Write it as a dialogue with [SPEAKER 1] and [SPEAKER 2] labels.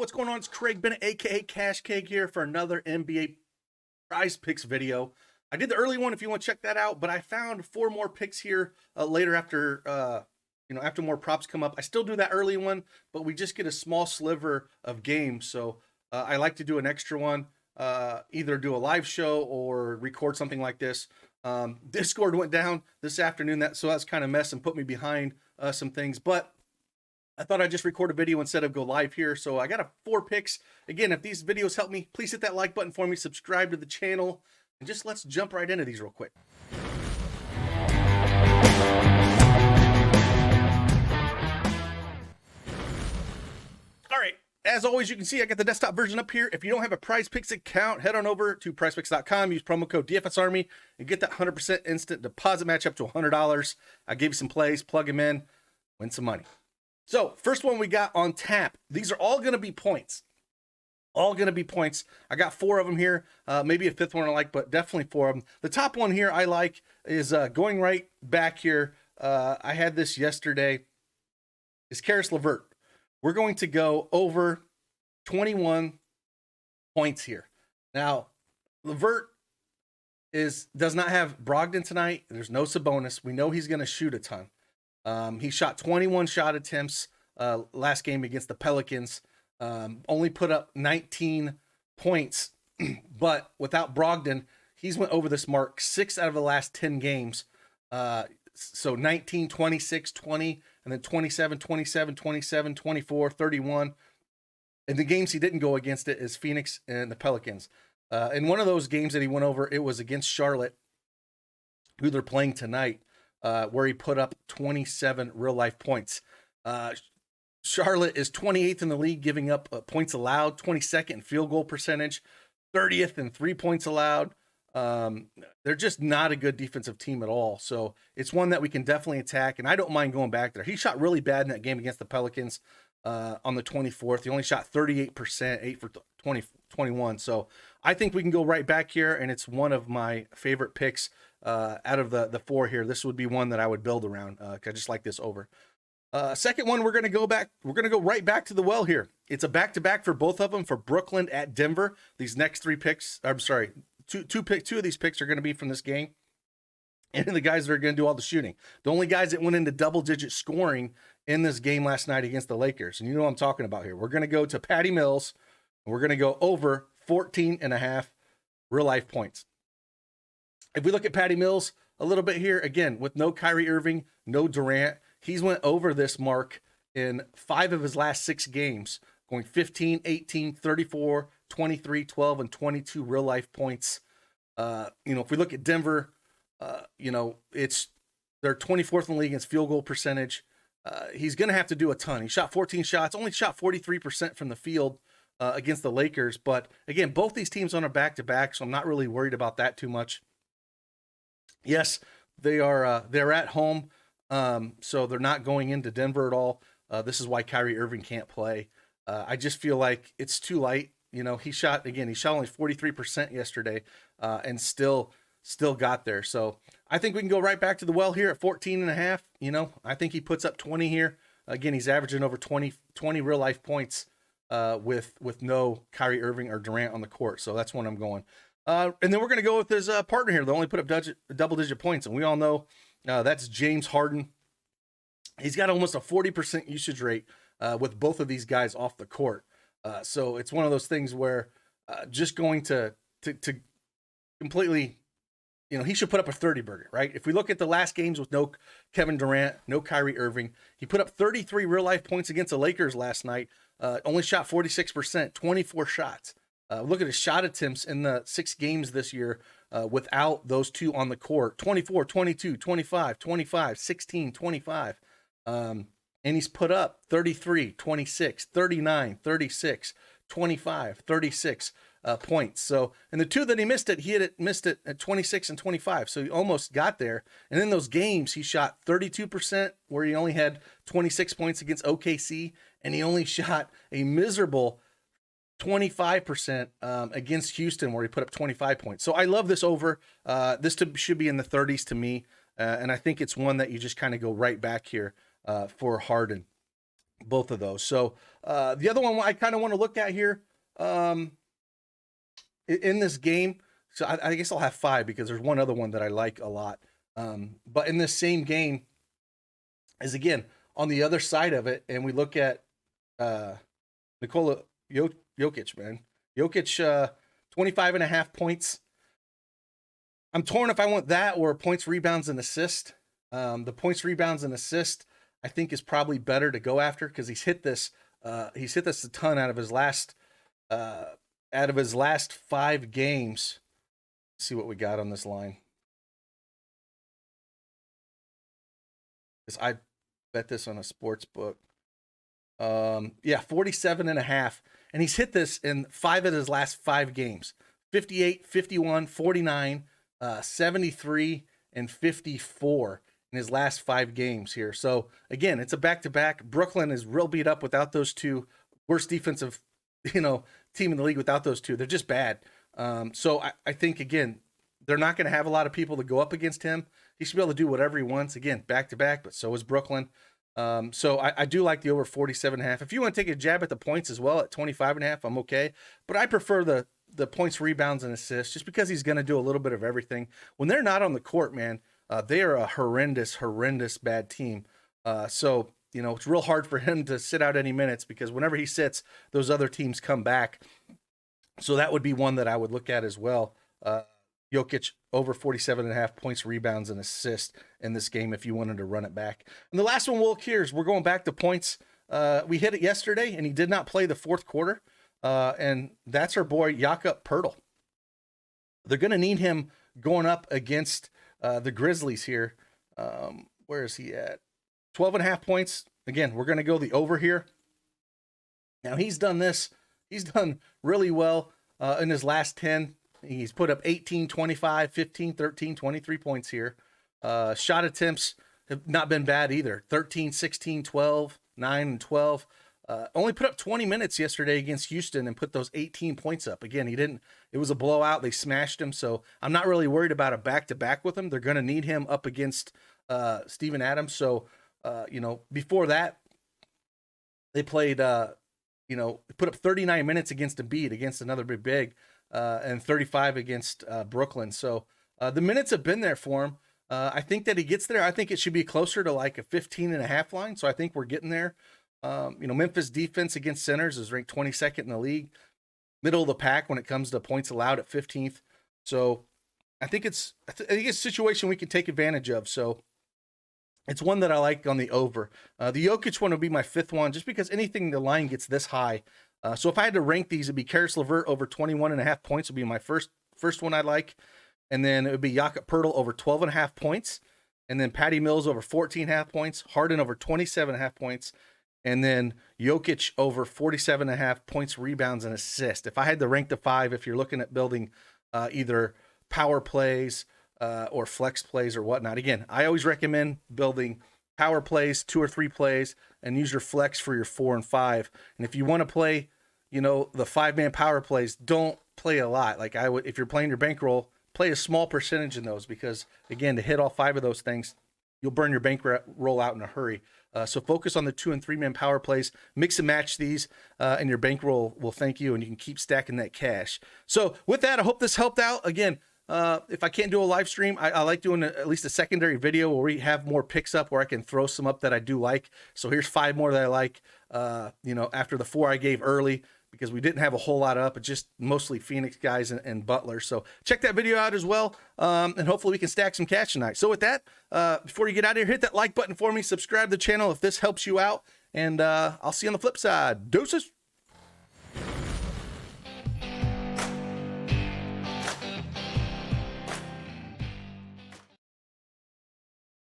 [SPEAKER 1] what's going on? It's Craig Bennett, aka CashKeg here for another NBA PrizePicks video. I did the early one if you want to check that out, but I found 4 more picks here later after after more props come up. I still do that early one, but we just get a small sliver of games, so I like to do an extra one, either do a live show or record something like this. Discord went down this afternoon, so that's kind of messed and put me behind some things, but I thought I'd just record a video instead of go live here. So I got 4 picks. Again, if these videos help me, please hit that like button for me, subscribe to the channel, and just let's jump right into these real quick. All right. As always, you can see I got the desktop version up here. If you don't have a PrizePicks account, head on over to PrizePicks.com, use promo code DFSArmy, and get that 100% instant deposit match up to $100. I gave you some plays, plug them in, win some money. So, first one we got on tap. These are all going to be points. All going to be points. I got 4 of them here. Maybe a 5th one I like, but definitely 4 of them. The top one here I like is going right back here. I had this yesterday. Is Karis Levert. We're going to go over 21 points here. Now, Levert does not have Brogdon tonight. There's no Sabonis. We know he's going to shoot a ton. He shot 21 shot attempts last game against the Pelicans. Only put up 19 points, but without Brogdon, he's went over this mark 6 out of the last 10 games. So 19, 26, 20, and then 27, 27, 27, 24, 31. And the games he didn't go against it is Phoenix and the Pelicans. In one of those games that he went over, it was against Charlotte, who they're playing tonight. Where he put up 27 real-life points. Charlotte is 28th in the league, giving up points allowed, 22nd in field goal percentage, 30th in 3 points allowed. They're just not a good defensive team at all. So it's one that we can definitely attack, and I don't mind going back there. He shot really bad in that game against the Pelicans on the 24th. He only shot 38%, 8 for 21. So I think we can go right back here, and it's one of my favorite picks out of the 4 here. This would be one that I would build around. I just like this over. Second one, we're going to go back. We're going to go right back to the well here. It's a back-to-back for both of them, for Brooklyn at Denver. These next 3 picks, I'm sorry, two of these picks are going to be from this game. And the guys that are going to do all the shooting. The only guys that went into double-digit scoring in this game last night against the Lakers. And you know what I'm talking about here. We're going to go to Patty Mills, and we're going to go over 14.5 real-life points. If we look at Patty Mills a little bit here, again, with no Kyrie Irving, no Durant, he's went over this mark in 5 of his last 6 games, going 15, 18, 34, 23, 12, and 22 real-life points. If we look at Denver, they're 24th in the league against field goal percentage. He's going to have to do a ton. He shot 14 shots, only shot 43% from the field against the Lakers. But, again, both these teams on a back-to-back, so I'm not really worried about that too much. Yes, they're at home, so they're not going into Denver at all. This is why Kyrie Irving can't play. I just feel like it's too light. He shot only 43% yesterday, and still got there. So I think we can go right back to the well here at 14.5. I think he puts up 20 here. Again, he's averaging over 20 real life points with no Kyrie Irving or Durant on the court. So that's when I'm going. And then we're going to go with his partner here. They only put up double-digit points, and we all know that's James Harden. He's got almost a 40% usage rate with both of these guys off the court. So it's one of those things where just going to completely, he should put up a 30-burger, right? If we look at the last games with no Kevin Durant, no Kyrie Irving, he put up 33 real-life points against the Lakers last night, only shot 46%, 24 shots. Look at his shot attempts in the 6 games this year without those 2 on the court. 24, 22, 25, 25, 16, 25. And he's put up 33, 26, 39, 36, 25, 36 points. So, and the 2 that he missed it at 26 and 25. So he almost got there. And in those games, he shot 32%, where he only had 26 points against OKC. And he only shot a miserable 25% against Houston, where he put up 25 points. So I love this over. This should be in the 30s to me. And I think it's one that you just kind of go right back here for Harden. Both of those. So The other one I kind of want to look at here in this game, so I guess I'll have 5 because there's one other one that I like a lot. But in this same game is, again, on the other side of it, and we look at Nikola Jokic, man. Jokic, 25.5 points. I'm torn if I want that or points, rebounds, and assist. The points, rebounds, and assist, I think, is probably better to go after because he's hit this a ton out of his last 5 games. Let's see what we got on this line. Because I bet this on a sports book. 47.5. And he's hit this in 5 of his last 5 games. 58, 51, 49, 73, and 54 in his last 5 games here. So, again, it's a back-to-back. Brooklyn is real beat up without those two. Worst defensive, team in the league without those two. They're just bad. So I think, again, they're not going to have a lot of people to go up against him. He should be able to do whatever he wants. Again, back-to-back, but so is Brooklyn. So I do like the over 47.5. If you want to take a jab at the points as well at 25.5, I'm okay. But I prefer the points, rebounds, and assists just because he's going to do a little bit of everything. When they're not on the court, man, they are a horrendous bad team. So, it's real hard for him to sit out any minutes because whenever he sits, those other teams come back. So that would be one that I would look at as well. Jokic over 47.5 points, rebounds, and assists in this game if you wanted to run it back. And the last one we'll look here is we're going back to points. We hit it yesterday, and he did not play the fourth quarter. And that's our boy Jakob Poeltl. They're going to need him going up against the Grizzlies here. Where is he at? 12.5 points. Again, we're going to go the over here. Now, he's done this. He's done really well in his last 10. He's put up 18, 25, 15, 13, 23 points here. Shot attempts have not been bad either. 13, 16, 12, 9, and 12. Only put up 20 minutes yesterday against Houston and put those 18 points up. Again, it was a blowout. They smashed him. So I'm not really worried about a back-to-back with him. They're going to need him up against Steven Adams. So, before that, they played, put up 39 minutes against Embiid, against another big, and 35 against Brooklyn. So the minutes have been there for him. I think that he gets there. I think it should be closer to like a 15.5 line. So I think we're getting there. Memphis defense against centers is ranked 22nd in the league, middle of the pack when it comes to points allowed at 15th. So I think it's a situation we can take advantage of. So it's one that I like on the over. The Jokic one would be my 5th one, just because anything the line gets this high. So if I had to rank these, it'd be Karis Levert over 21.5 points would be my first one I'd like. And then it would be Jakob Poeltl over 12.5 points. And then Patty Mills over 14.5 points. Harden over 27.5 points. And then Jokic over 47.5 points, rebounds, and assists. If I had to rank the 5, if you're looking at building either power plays or flex plays or whatnot. Again, I always recommend building power plays, 2 or 3 plays, and use your flex for your 4 and 5. And if you want to play, the 5-man power plays, don't play a lot. Like I would, if you're playing your bankroll, play a small percentage in those because, again, to hit all 5 of those things, you'll burn your bankroll out in a hurry. So focus on the 2 and 3-man power plays, mix and match these, and your bankroll will thank you, and you can keep stacking that cash. So with that, I hope this helped out. Again, if I can't do a live stream, I like doing at least a secondary video where we have more picks up where I can throw some up that I do like. So here's 5 more that I like, after the 4 I gave early, because we didn't have a whole lot up, but just mostly Phoenix guys and Butler. So check that video out as well, and hopefully we can stack some cash tonight. So with that, before you get out of here, hit that like button for me, subscribe to the channel if this helps you out, and I'll see you on the flip side. Deuces.